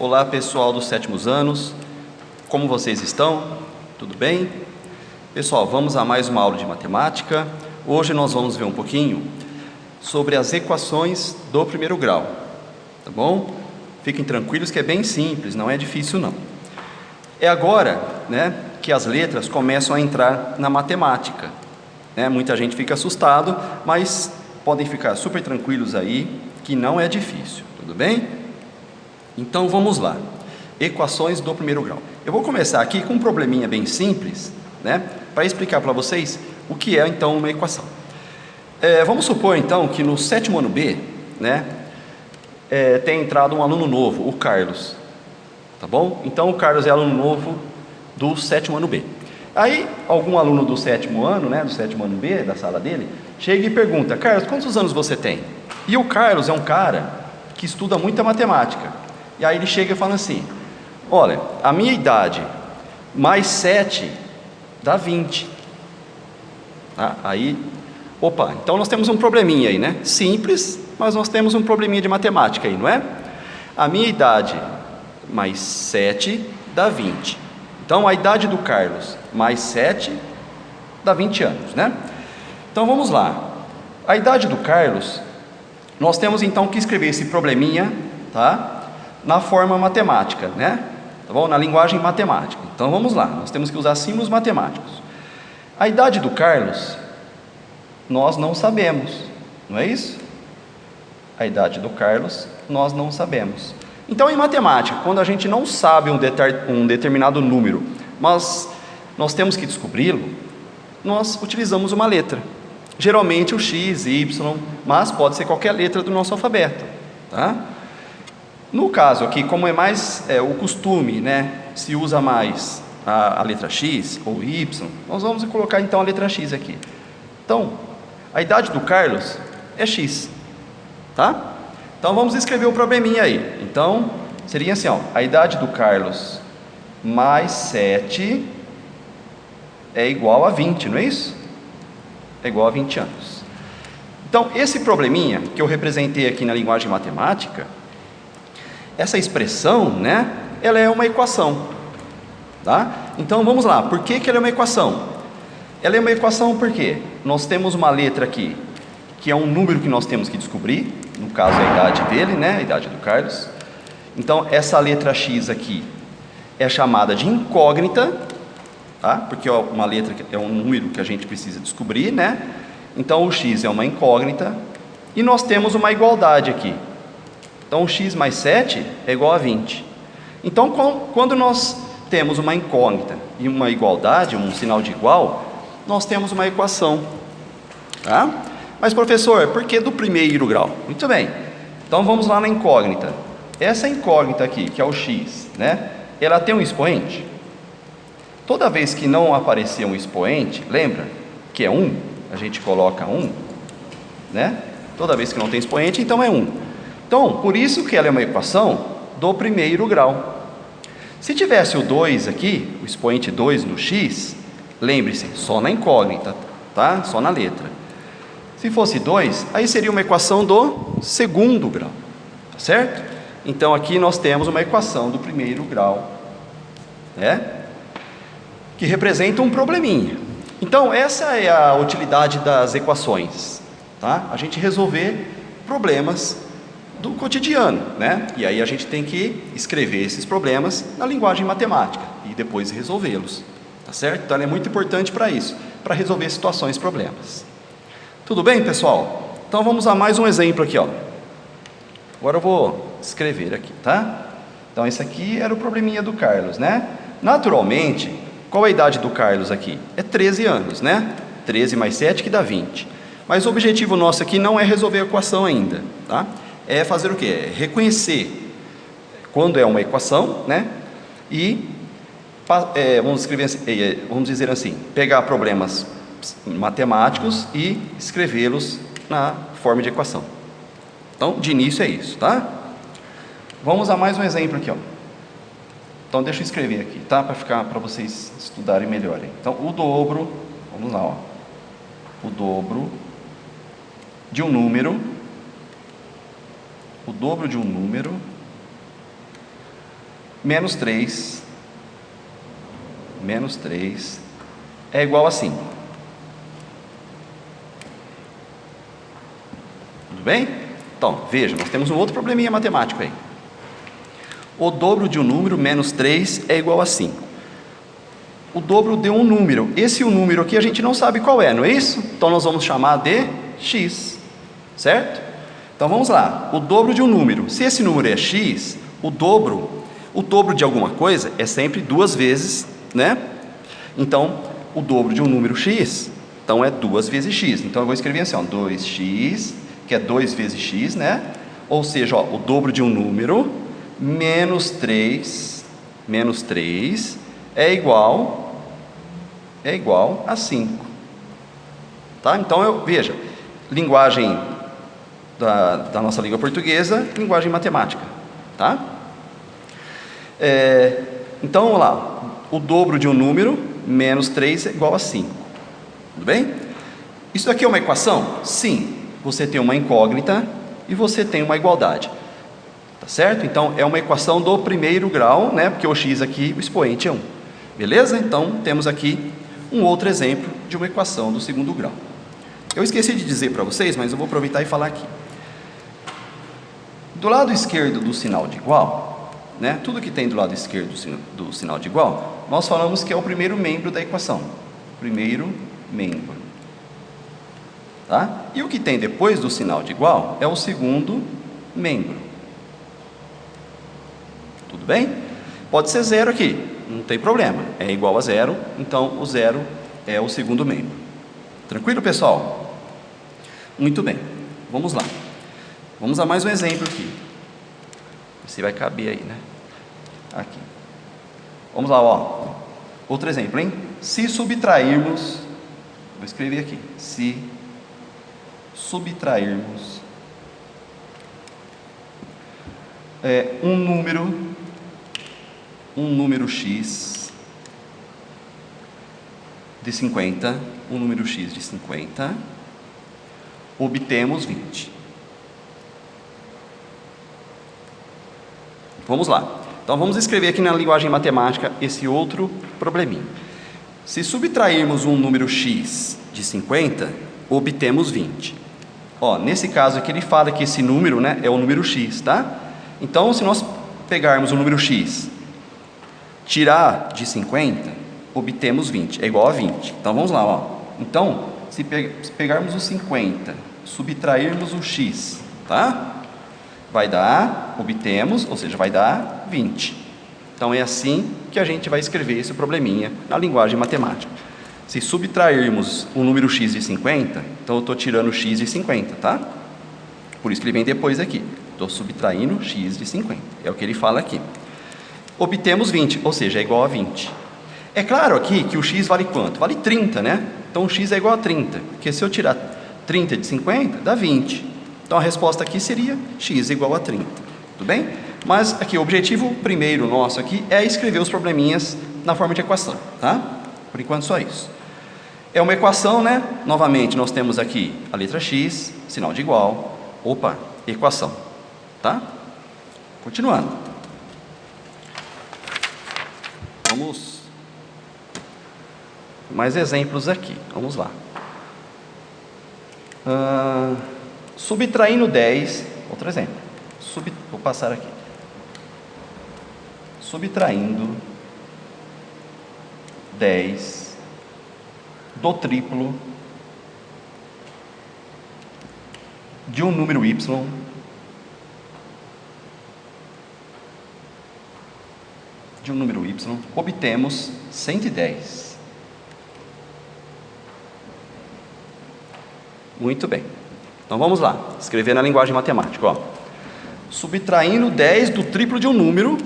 Olá pessoal dos sétimos anos, como vocês estão? Tudo bem? Pessoal, vamos a mais uma aula de matemática. Hoje nós vamos ver um pouquinho sobre as equações do primeiro grau, tá bom? Fiquem tranquilos que é bem simples, não é difícil não. É agora, que as letras começam a entrar na matemática, Muita gente fica assustado, mas podem ficar super tranquilos aí, que não é difícil, tudo bem? Então vamos lá, equações do primeiro grau. Eu vou começar aqui com um probleminha bem simples, para explicar para vocês o que é então uma equação. Vamos supor então que no sétimo ano B, tem entrado um aluno novo, o Carlos, tá bom? Então o Carlos é aluno novo do sétimo ano B. Aí algum aluno do sétimo ano, do sétimo ano B, da sala dele, chega e pergunta: Carlos, quantos anos você tem? E o Carlos é um cara que estuda muita matemática. E aí ele chega e fala assim: olha, a minha idade mais 7 dá 20. Então nós temos um probleminha aí, Simples, mas nós temos um probleminha de matemática aí, não é? A minha idade mais 7 dá 20. Então a idade do Carlos mais 7 dá 20 anos, Então vamos lá. A idade do Carlos, nós temos então que escrever esse probleminha, na forma matemática, Tá bom? Na linguagem matemática. Então vamos lá, nós temos que usar símbolos matemáticos. A idade do Carlos, nós não sabemos, não é isso? A idade do Carlos, nós não sabemos. Então em matemática, quando a gente não sabe um determinado número, mas nós temos que descobri-lo, nós utilizamos uma letra. Geralmente o X, Y, mas pode ser qualquer letra do nosso alfabeto, No caso aqui, como é mais o costume, se usa mais a letra X ou Y, nós vamos colocar então a letra X aqui. Então, a idade do Carlos é X, Então vamos escrever o probleminha aí. Então, seria assim, a idade do Carlos mais 7 é igual a 20, não é isso? É igual a 20 anos. Então, esse probleminha que eu representei aqui na linguagem matemática, essa expressão, ela é uma equação, Então vamos lá, por que ela é uma equação? Ela é uma equação porque nós temos uma letra aqui, que é um número que nós temos que descobrir, no caso a idade dele, a idade do Carlos. Então essa letra X aqui é chamada de incógnita, porque uma letra é um número que a gente precisa descobrir, Então o X é uma incógnita, e nós temos uma igualdade aqui. Então, x mais 7 é igual a 20. Então, quando nós temos uma incógnita e uma igualdade, um sinal de igual, nós temos uma equação, Mas, professor, por que do primeiro grau? Muito bem. Então, vamos lá na incógnita. Essa incógnita aqui, que é o x, ela tem um expoente? Toda vez que não aparecer um expoente, lembra que é 1? A gente coloca 1, Toda vez que não tem expoente, então é 1. Então, por isso que ela é uma equação do primeiro grau. Se tivesse o 2 aqui, o expoente 2 no x, lembre-se, só na incógnita, Só na letra. Se fosse 2, aí seria uma equação do segundo grau, certo? Então, aqui nós temos uma equação do primeiro grau, que representa um probleminha. Então, essa é a utilidade das equações, A gente resolver problemas do cotidiano, E aí a gente tem que escrever esses problemas na linguagem matemática e depois resolvê-los, certo? Então é muito importante para isso, para resolver situações, problemas. Tudo bem, pessoal? Então vamos a mais um exemplo aqui, Agora eu vou escrever aqui, Então esse aqui era o probleminha do Carlos, Naturalmente, qual a idade do Carlos aqui? É 13 anos, 13 mais 7 que dá 20. Mas o objetivo nosso aqui não é resolver a equação ainda, É fazer o quê? É reconhecer quando é uma equação, E vamos dizer assim, pegar problemas matemáticos e escrevê-los na forma de equação. Então, de início é isso, Vamos a mais um exemplo aqui, Então, deixa eu escrever aqui, para vocês estudarem melhor aí. Então, o dobro, vamos lá, O dobro de um número menos 3 é igual a 5. Tudo bem? Então, veja, nós temos um outro probleminha matemático aí. O dobro de um número menos 3 é igual a 5. O dobro de um número. Esse número aqui a gente não sabe qual é, não é isso? Então nós vamos chamar de x, certo? Então vamos lá. O dobro de um número. Se esse número é x, o dobro de alguma coisa é sempre 2 vezes, né? Então, o dobro de um número x, então é 2 vezes x. Então eu vou escrever assim, ó, 2x, que é 2 vezes x, né? Ou seja, ó, o dobro de um número menos 3 é igual a 5. Tá? Então, veja, linguagem da nossa língua portuguesa, linguagem matemática. Tá? Então, vamos lá. O dobro de um número, menos 3 é igual a 5. Tudo bem? Isso aqui é uma equação? Sim. Você tem uma incógnita e você tem uma igualdade. Tá certo? Então, é uma equação do primeiro grau, né? Porque o x aqui, o expoente é 1. Beleza? Então, temos aqui um outro exemplo de uma equação do segundo grau. Eu esqueci de dizer para vocês, mas eu vou aproveitar e falar aqui. Do lado esquerdo do sinal de igual, né? Tudo que tem do lado esquerdo do sinal de igual, nós falamos que é o primeiro membro da equação. Primeiro membro. Tá? E o que tem depois do sinal de igual é o segundo membro. Tudo bem? Pode ser 0 aqui, não tem problema. É igual a 0, então o 0 é o segundo membro. Tranquilo, pessoal? Muito bem. Vamos lá. Vamos a mais um exemplo aqui. Se vai caber aí, né? Aqui. Vamos lá, ó. Outro exemplo, hein? Se subtrairmos, vou escrever aqui. Se subtrairmos um número x de 50, obtemos 20. Vamos lá. Então vamos escrever aqui na linguagem matemática esse outro probleminha. Se subtrairmos um número x de 50, obtemos 20. Ó, nesse caso aqui ele fala que esse número, né, é o número x, tá? Então, se nós pegarmos o número x, tirar de 50, obtemos 20, é igual a 20. Então, vamos lá, ó. Então, se pegarmos o 50, subtrairmos o x, tá? Vai dar, obtemos, ou seja, vai dar 20. Então, é assim que a gente vai escrever esse probleminha na linguagem matemática. Se subtrairmos um número x de 50, então eu estou tirando x de 50, tá? Por isso que ele vem depois aqui. Estou subtraindo x de 50. É o que ele fala aqui. Obtemos 20, ou seja, é igual a 20. É claro aqui que o x vale quanto? Vale 30, né? Então o x é igual a 30. Porque se eu tirar 30 de 50, dá 20. Então a resposta aqui seria x igual a 30. Tudo bem? Mas aqui o objetivo primeiro nosso aqui é escrever os probleminhas na forma de equação, tá? Por enquanto só isso. É uma equação, né? Novamente, nós temos aqui a letra x, sinal de igual, equação, tá? Continuando. Vamos mais exemplos aqui, vamos lá. Subtraindo 10, outro exemplo. Vou passar aqui. Subtraindo 10 do triplo de um número y obtemos 110. Muito bem. Então vamos lá, escrever na linguagem matemática, ó. Subtraindo 10 do triplo de um número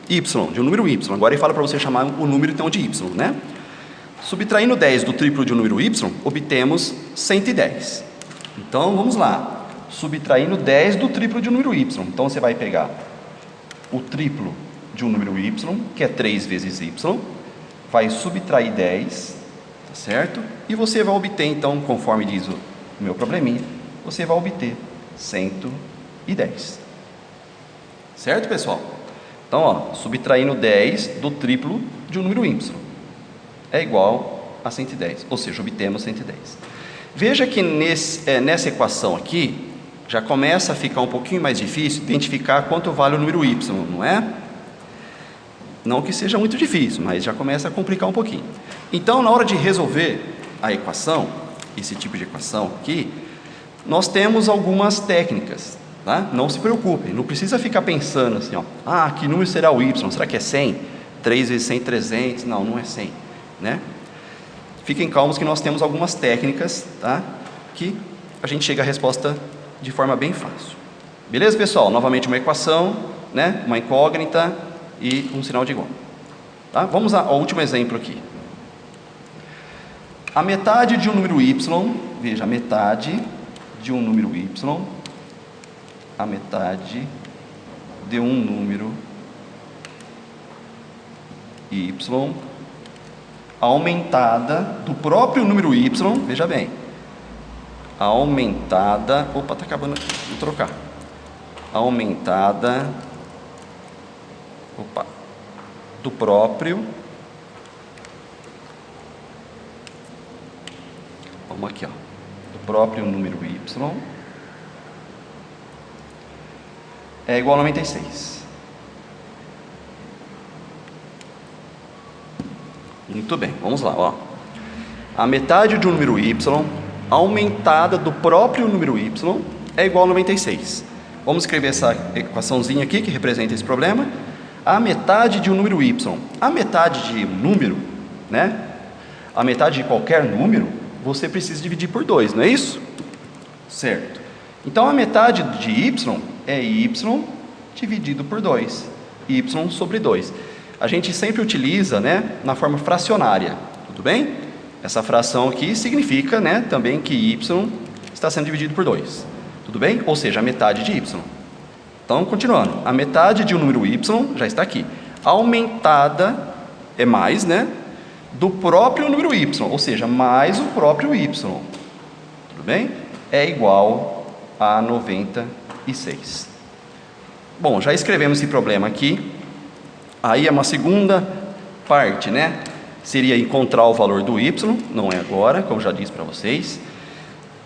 y, Agora ele fala para você chamar o número então de y, né? Subtraindo 10 do triplo de um número y, obtemos 110. Então, vamos lá. Subtraindo 10 do triplo de um número y. Então, você vai pegar o triplo de um número y, que é 3 vezes y, vai subtrair 10, tá certo? E você vai obter, então, conforme diz o meu probleminha, você vai obter 110. Certo, pessoal? Então, ó, subtraindo 10 do triplo de um número y é igual a 110, ou seja, obtemos 110. Veja que nessa equação aqui, já começa a ficar um pouquinho mais difícil identificar quanto vale o número y, não é? Não que seja muito difícil, mas já começa a complicar um pouquinho. Então, na hora de resolver a equação, esse tipo de equação aqui, nós temos algumas técnicas, tá? Não se preocupem, não precisa ficar pensando assim, ó, que número será o y? Será que é 100? 3 vezes 100, 300? Não, não é 100, né? Fiquem calmos que nós temos algumas técnicas, tá? Que a gente chega à resposta de forma bem fácil. Beleza, pessoal? Novamente uma equação, né? Uma incógnita e um sinal de igual. Tá? Vamos ao último exemplo aqui. A metade de um número y, veja, a metade de um número y, a metade de um número y, aumentada do próprio número y, veja bem, aumentada, opa, está acabando aqui, vou trocar, aumentada, do próprio, vamos aqui, ó, do próprio número y, é igual a 96. Muito bem, vamos lá, ó. A metade de um número y aumentada do próprio número y é igual a 96. Vamos escrever essa equaçãozinha aqui que representa esse problema. A metade de um número y. A metade de um número, né? A metade de qualquer número, você precisa dividir por 2, não é isso? Certo. Então, a metade de y é y dividido por 2. Y sobre 2. A gente sempre utiliza, né, na forma fracionária, tudo bem? Essa fração aqui significa, né, também que y está sendo dividido por 2, tudo bem? Ou seja, a metade de y. Então, continuando, a metade de um número y já está aqui, aumentada é mais, né, do próprio número y, ou seja, mais o próprio y, tudo bem? É igual a 96. Bom, já escrevemos esse problema aqui. Aí é uma segunda parte, né? Seria encontrar o valor do y, não é agora, como já disse para vocês.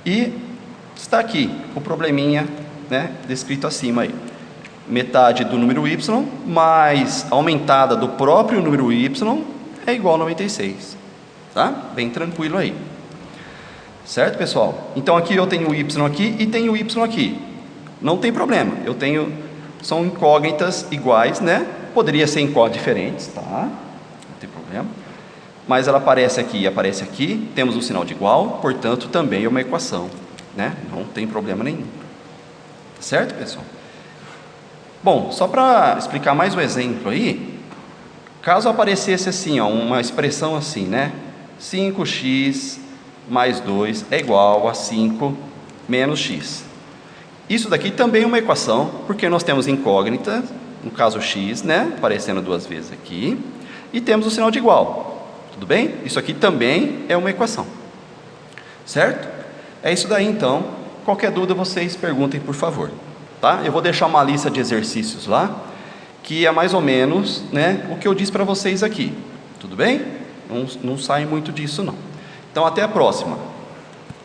E está aqui o probleminha, né, descrito acima aí. Metade do número y mais aumentada do próprio número y é igual a 96. Tá? Bem tranquilo aí. Certo, pessoal? Então aqui eu tenho o y aqui e tenho o y aqui. Não tem problema. Eu tenho, são incógnitas iguais, né? Poderia ser incógnitas diferentes, tá? Não tem problema. Mas ela aparece aqui e aparece aqui. Temos o sinal de igual, portanto também é uma equação, né? Não tem problema nenhum. Certo, pessoal? Bom, só para explicar mais um exemplo aí, caso aparecesse assim, ó, uma expressão assim, né? 5x mais 2 é igual a 5 menos x. Isso daqui também é uma equação, porque nós temos incógnita, no caso x, né? Aparecendo duas vezes aqui, e temos o sinal de igual. Tudo bem? Isso aqui também é uma equação. Certo? É isso daí então. Qualquer dúvida vocês perguntem, por favor. Tá? Eu vou deixar uma lista de exercícios lá, que é mais ou menos, né, o que eu disse para vocês aqui. Tudo bem? Não sai muito disso não. Então até a próxima.